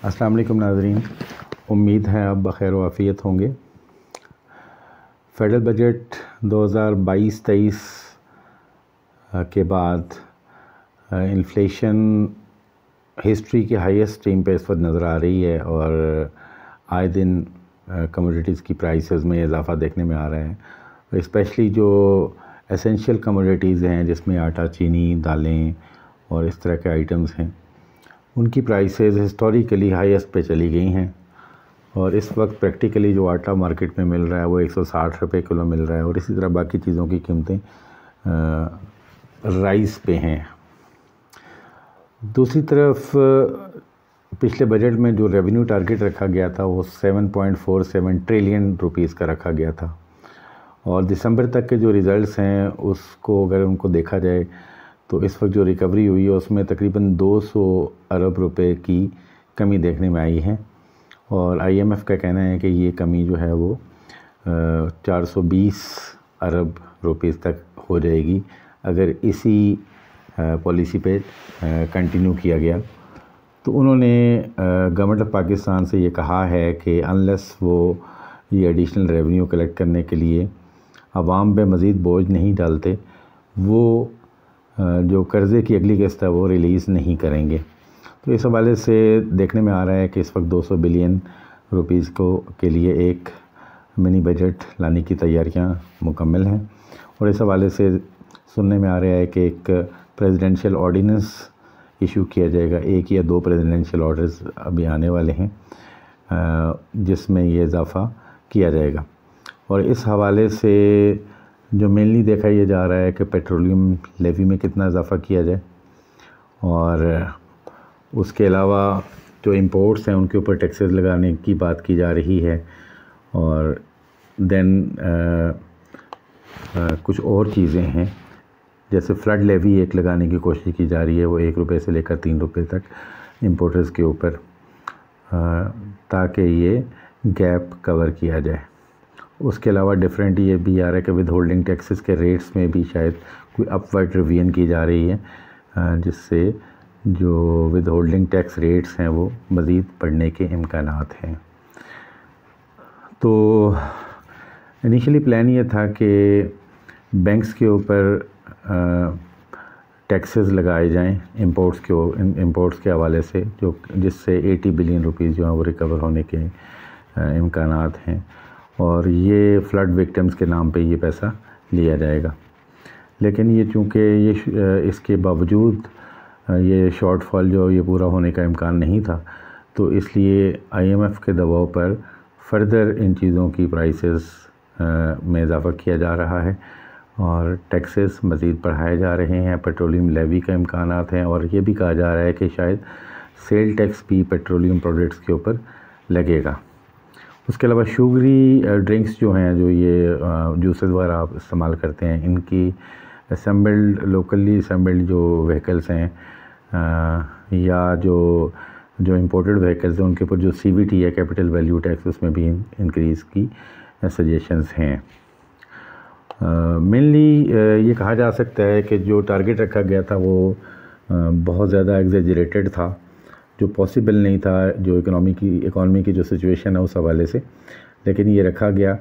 अस्सलाम वालेकुम नाज़रीन, उम्मीद है आप बख़ैर व आफ़ियत होंगे। फ़ेडरल बजट 2022-23 के बाद इन्फ्लेशन हिस्ट्री के हाईएस्ट स्ट्रीम पे इस वक्त नज़र आ रही है और आए दिन कमोडिटीज़ की प्राइसेस में इजाफ़ा देखने में आ रहा है। स्पेशली जो एसेंशियल कमोडिटीज़ हैं जिसमें आटा, चीनी, दालें और इस तरह के आइटम्स हैं, उनकी प्राइसेस हिस्टोरिकली हाईएस्ट पे चली गई हैं और इस वक्त प्रैक्टिकली जो आटा मार्केट में मिल रहा है वो 160 रुपये किलो मिल रहा है और इसी तरह बाकी चीज़ों की कीमतें राइस पे हैं। दूसरी तरफ पिछले बजट में जो रेवेन्यू टारगेट रखा गया था वो 7.47 ट्रिलियन रुपीस का रखा गया था और दिसंबर तक के जो रिज़ल्ट्स हैं उसको अगर उनको देखा जाए तो इस वक्त जो रिकवरी हुई है उसमें तकरीबन 200 अरब रुपए की कमी देखने में आई है और IMF का कहना है कि ये कमी जो है वो 420 अरब रुपीस तक हो जाएगी अगर इसी पॉलिसी पे कंटिन्यू किया गया। तो उन्होंने गवर्नमेंट ऑफ पाकिस्तान से ये कहा है कि अनलेस वो ये एडिशनल रेवेन्यू कलेक्ट करने के लिए आवाम पे मज़ीद बोझ नहीं डालते, वो जो कर्ज़े की अगली किस्त है वो रिलीज़ नहीं करेंगे। तो इस हवाले से देखने में आ रहा है कि इस वक्त 200 बिलियन रुपीस के लिए एक मिनी बजट लाने की तैयारियां मुकम्मल हैं और इस हवाले से सुनने में आ रहा है कि एक प्रेसिडेंशियल ऑर्डिनेंस इशू किया जाएगा। 1 या 2 प्रेसिडेंशियल ऑर्डर्स अभी आने वाले हैं जिसमें ये इजाफ़ा किया जाएगा और इस हवाले से जो मेनली देखा ये जा रहा है कि पेट्रोलियम लेवी में कितना इजाफ़ा किया जाए और उसके अलावा जो इंपोर्ट्स हैं उनके ऊपर टैक्सेस लगाने की बात की जा रही है और देन कुछ और चीज़ें हैं जैसे फ्लड लेवी एक लगाने की कोशिश की जा रही है, वो 1 रुपये से लेकर 3 रुपये तक इंपोर्टर्स के ऊपर, ताकि ये गैप कवर किया जाए। उसके अलावा डिफरेंट ये भी आ रहा है कि विद होल्डिंग टैक्सेस के रेट्स में भी शायद कोई अपवर्ड रिवीजन की जा रही है जिससे जो विद होल्डिंग टैक्स रेट्स हैं वो मज़ीद बढ़ने के इम्कानात हैं। तो इनिशियली प्लान ये था कि बैंक्स के ऊपर टैक्सेस लगाए जाएं इंपोर्ट्स के हवाले से जिससे 80 बिलियन रुपीस जो हैं वो रिकवर होने के इम्कानात हैं और ये फ़्लड विक्टिम्स के नाम पे ये पैसा लिया जाएगा। लेकिन ये चूँकि ये इसके बावजूद ये शॉर्टफॉल जो ये पूरा होने का इम्कान नहीं था, तो इसलिए IMF के दबाव पर फर्दर इन चीज़ों की प्राइसेस में इजाफ़ा किया जा रहा है और टैक्सेस मज़ीद बढ़ाए जा रहे हैं। पेट्रोलियम लेवी का इम्कानात हैं और ये भी कहा जा रहा है कि शायद सेल टैक्स भी पेट्रोलियम प्रोडक्ट्स के ऊपर लगेगा। उसके अलावा शुगरी ड्रिंक्स जो हैं, जो ये जूसेस वगैरह आप इस्तेमाल करते हैं, इनकी लोकली असेंबल्ड जो व्हीकल्स हैं या जो इंपोर्टेड व्हीकल्स हैं उनके ऊपर जो CVT है, कैपिटल वैल्यू टैक्स, उसमें भी इंक्रीज़ की सजेशंस हैं। मेनली ये कहा जा सकता है कि जो टारगेट रखा गया था वो बहुत ज़्यादा एग्जेजरेटेड था, जो पॉसिबल नहीं था जो इकॉनमी की जो सिचुएशन है उस हवाले से, लेकिन ये रखा गया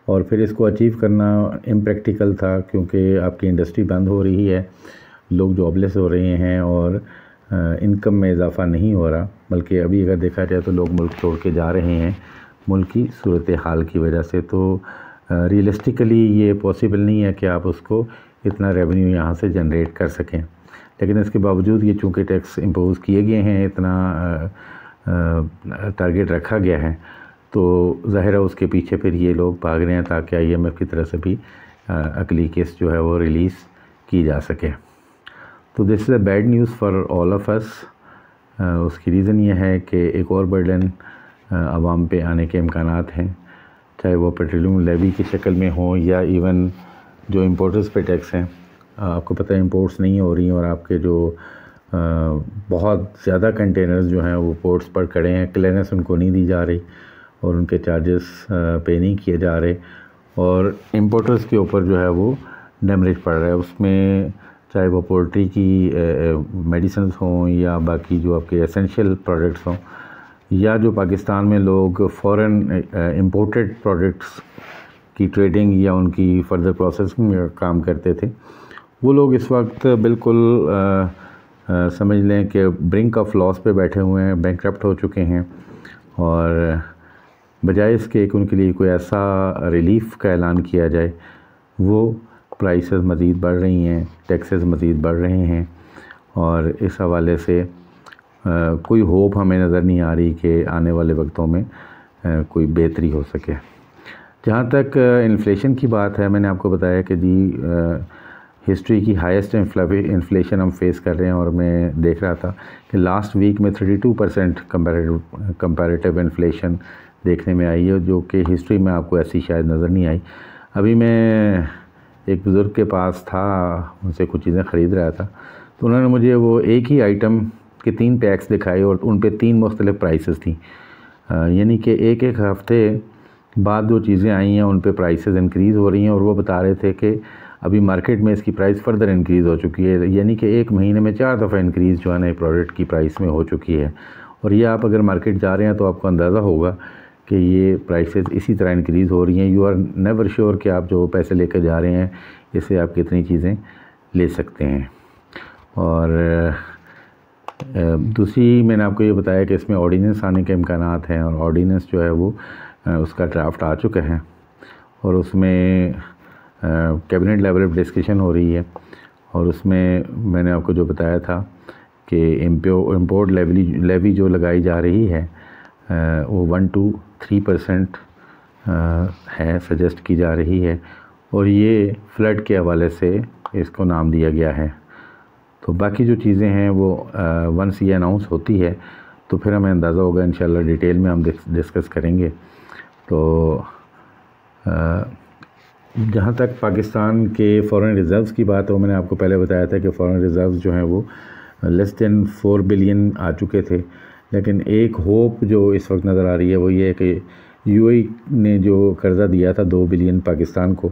और फिर इसको अचीव करना इम्प्रैक्टिकल था क्योंकि आपकी इंडस्ट्री बंद हो रही है, लोग जॉबलेस हो रहे हैं और इनकम में इजाफ़ा नहीं हो रहा, बल्कि अभी अगर देखा जाए तो लोग मुल्क छोड़ के जा रहे हैं मुल्क की सूरत हाल की वजह से। तो रियलिस्टिकली ये पॉसिबल नहीं है कि आप उसको इतना रेवेन्यू यहाँ से जनरेट कर सकें, लेकिन इसके बावजूद ये चूँकि टैक्स इम्पोज किए गए हैं, इतना टारगेट रखा गया है, तो ज़ाहिर है उसके पीछे फिर ये लोग भाग रहे हैं ताकि IMF की तरफ से भी अगली किस्त जो है वो रिलीज़ की जा सके। तो this is a bad news for all of us. उसकी रीज़न ये है कि एक और बर्डन आवाम पे आने के इम्कानात हैं, चाहे वो पेट्रोलियम लेवी की शक्ल में हो या इवन जो इंपोर्टर्स पे टैक्स हैं। आपको पता है इंपोर्ट्स नहीं हो रही हैं और आपके जो बहुत ज़्यादा कंटेनर्स जो हैं वो पोर्ट्स पर खड़े हैं, क्लियरेंस उनको नहीं दी जा रही और उनके चार्जेस पे नहीं किए जा रहे और इंपोर्टर्स के ऊपर जो है वो डैमेज पड़ रहा है। उसमें चाहे वो पोल्ट्री की मेडिसिन्स हों या बाकी जो आपके एसेंशियल प्रोडक्ट्स हों, या जो पाकिस्तान में लोग फ़ॉरेन इंपोर्टेड प्रोडक्ट्स की ट्रेडिंग या उनकी फर्दर प्रोसेसिंग में काम करते थे, वो लोग इस वक्त बिल्कुल समझ लें कि ब्रिंक ऑफ लॉस पे बैठे हुए हैं, बैंकक्रप्ट हो चुके हैं। और बजाय इसके कि उनके लिए कोई ऐसा रिलीफ़ का ऐलान किया जाए, वो प्राइसेस मज़ीद बढ़ रही हैं, टैक्सेस मज़ीद बढ़ रहे हैं, और इस हवाले से कोई होप हमें नज़र नहीं आ रही कि आने वाले वक्तों में कोई बेहतरी हो सके। जहाँ तक इन्फ्लेशन की बात है, मैंने आपको बताया कि जी हिस्ट्री की हाईएस्ट इन्फ्लेशन हम फेस कर रहे हैं, और मैं देख रहा था कि लास्ट वीक में 32% कंपैरेटिव इन्फ्लेशन देखने में आई है, जो कि हिस्ट्री में आपको ऐसी शायद नज़र नहीं आई। अभी मैं एक बुज़ुर्ग के पास था, उनसे कुछ चीज़ें ख़रीद रहा था, तो उन्होंने मुझे वो एक ही आइटम के 3 पैक्स दिखाए और उन पे 3 मुख्तलिफ़ प्राइसेस थी। यानी कि एक हफ़्ते बाद जो चीज़ें आई हैं उन पे प्राइसेस इंक्रीज़ हो रही हैं, और वो बता रहे थे कि अभी मार्केट में इसकी प्राइस फर्दर इंक्रीज़ हो चुकी है। यानी कि एक महीने में 4 दफ़ा इंक्रीज़ जो है ना प्रोडक्ट की प्राइस में हो चुकी है। और ये आप अगर मार्केट जा रहे हैं तो आपको अंदाज़ा होगा कि ये प्राइसेस इसी तरह इंक्रीज़ हो रही हैं। यू आर नेवर श्योर कि आप जो पैसे लेकर जा रहे हैं इससे आप कितनी चीज़ें ले सकते हैं। और दूसरी मैंने आपको ये बताया कि इसमें ऑर्डिनेंस आने के इम्कानात हैं, और ऑर्डिनेंस जो है वो उसका ड्राफ्ट आ चुका है, और उसमें कैबिनेट लेवल पर डिस्कशन हो रही है। और उसमें मैंने आपको जो बताया था कि इम्पोर्ट लेवी जो लगाई जा रही है वो 1 to 3% है, सजेस्ट की जा रही है, और ये फ्लड के हवाले से इसको नाम दिया गया है। तो बाकी जो चीज़ें हैं वो वंस ये अनाउंस होती है तो फिर हमें अंदाज़ा होगा, इंशाल्लाह डिटेल में हम डिस्कस करेंगे। तो जहाँ तक पाकिस्तान के फ़ॉरेन रिज़र्व्स की बात है, वो मैंने आपको पहले बताया था कि फ़ॉरेन रिज़र्व्स जो हैं वो लेस दैन 4 बिलियन आ चुके थे। लेकिन एक होप जो इस वक्त नज़र आ रही है वो ये है कि यूएई ने जो कर्ज़ा दिया था 2 बिलियन पाकिस्तान को,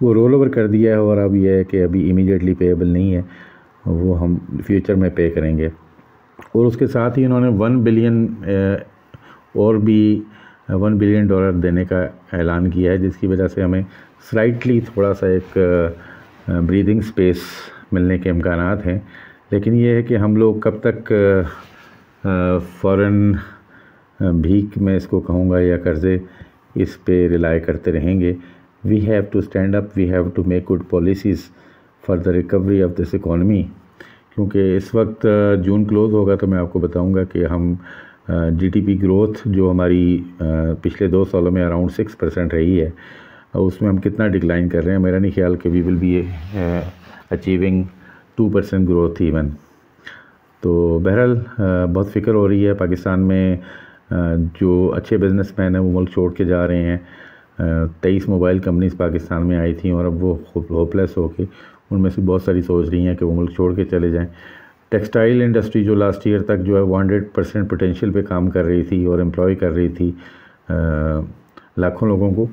वो रोल ओवर कर दिया है, और अब यह है कि अभी इमीडिएटली पेएबल नहीं है, वो हम फ्यूचर में पे करेंगे। और उसके साथ ही इन्होंने 1 बिलियन और भी $1 बिलियन देने का ऐलान किया है, जिसकी वजह से हमें स्लाइटली थोड़ा सा एक ब्रीदिंग स्पेस मिलने के इम्कानात हैं। लेकिन ये है कि हम लोग कब तक फ़ॉरेन भीख मैं इसको कहूँगा या कर्ज़े इस पे रिलाई करते रहेंगे। We have to stand up, we have to make good policies for the recovery of this economy. क्योंकि इस वक्त जून क्लोज़ होगा तो मैं आपको बताऊँगा कि हम जीडीपी ग्रोथ जो हमारी पिछले 2 सालों में अराउंड 6% रही है, उसमें हम कितना डिक्लाइन कर रहे हैं। मेरा नहीं ख्याल कि we will be achieving 2% growth even. तो बहरहाल बहुत फ़िक्र हो रही है पाकिस्तान में। जो अच्छे बिजनेसमैन हैं वो मुल्क छोड़ के जा रहे हैं। 23 मोबाइल कंपनीज़ पाकिस्तान में आई थी और अब वो होपलेस हो के उनमें से बहुत सारी सोच रही हैं कि वो मुल्क छोड़ के चले जाएं। टेक्सटाइल इंडस्ट्री जो लास्ट ईयर तक जो है वो 100% पोटेंशियल पे काम कर रही थी और एम्प्लॉय कर रही थी लाखों लोगों को,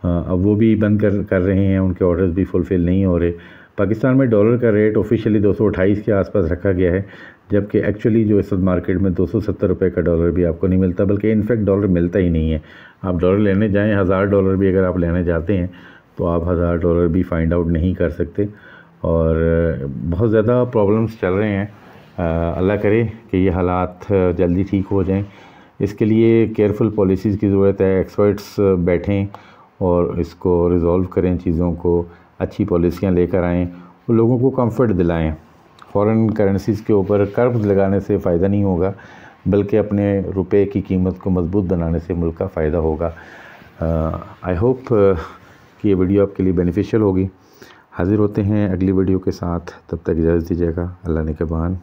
अब वो भी बंद कर रहे हैं, उनके ऑर्डर्स भी फुलफ़िल नहीं हो रहे। पाकिस्तान में डॉलर का रेट ऑफिशियली 228 के आसपास रखा गया है, जबकि एक्चुअली जो इस मार्केट में 270 रुपये का डॉलर भी आपको नहीं मिलता, बल्कि इनफैक्ट डॉलर मिलता ही नहीं है। आप डॉलर लेने जाएं, $1000 भी अगर आप लेने जाते हैं तो आप $1000 भी फाइंड आउट नहीं कर सकते। और बहुत ज़्यादा प्रॉब्लम्स चल रहे हैं। अल्लाह करे कि ये हालात जल्दी ठीक हो जाएं। इसके लिए केयरफुल पॉलिसीज़ की ज़रूरत है। एक्सपर्ट्स बैठें और इसको रिज़ॉल्व करें, चीज़ों को अच्छी पॉलिसियाँ लेकर आएँ और लोगों को कंफर्ट दिलाएं। फ़ॉरेन करेंसीज़ के ऊपर कर्ज लगाने से फ़ायदा नहीं होगा, बल्कि अपने रुपए की कीमत को मज़बूत बनाने से मुल्क का फ़ायदा होगा। आई होप कि ये वीडियो आपके लिए बेनिफिशियल होगी। हाज़िर होते हैं अगली वीडियो के साथ, तब तक इजाज़त दीजिएगा। अल्लाह निगहबान।